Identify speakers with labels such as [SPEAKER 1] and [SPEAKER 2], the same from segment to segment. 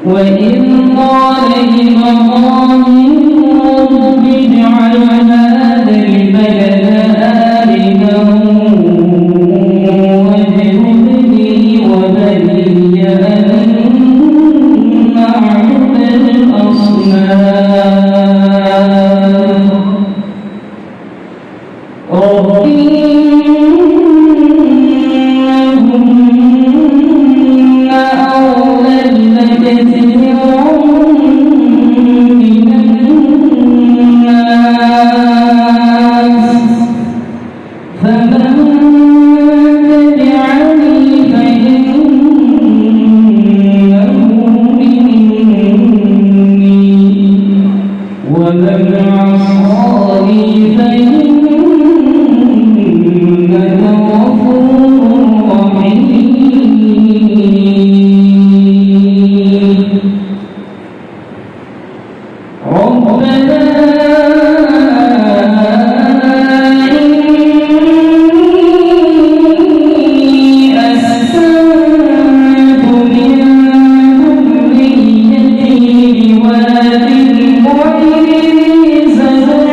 [SPEAKER 1] وإذ قال إبراهيم رب اجعل هذا البلد آمنا واجنبني وبني أن نعبد الأصنام ربي إنهن أضللن كثيرا من الناس فمن تبعني فإنه مني ومن عصاني فإنك غفور رحيم ربنا إني أسكنت من ذريتي بواد غير ذي زرع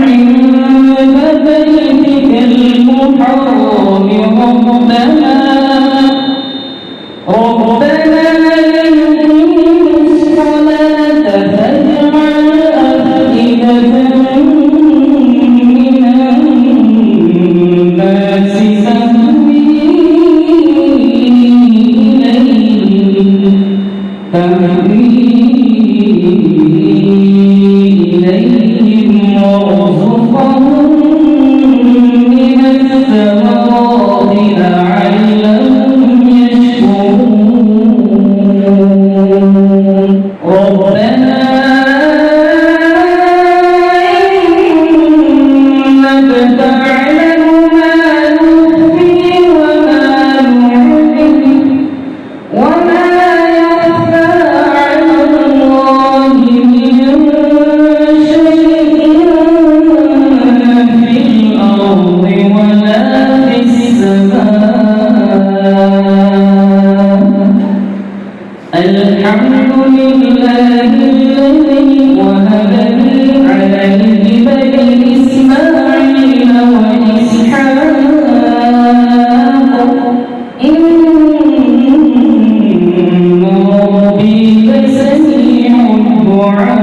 [SPEAKER 1] عند بيتك المحرم ربنا ليقيموا الصلاة فاجعل أفئدة من الناس تهوي إليهم وارزقهم من الثمرات لعلهم يشكرون ربنا إنك تعلم ما نخفي وما نعلن وما يخفى على الله من شيء في الأرض ولا في السماء الحمد لله الذي وهب لي على الجبل إسماعيل وإسحاق إن ربي لسميع الدعاء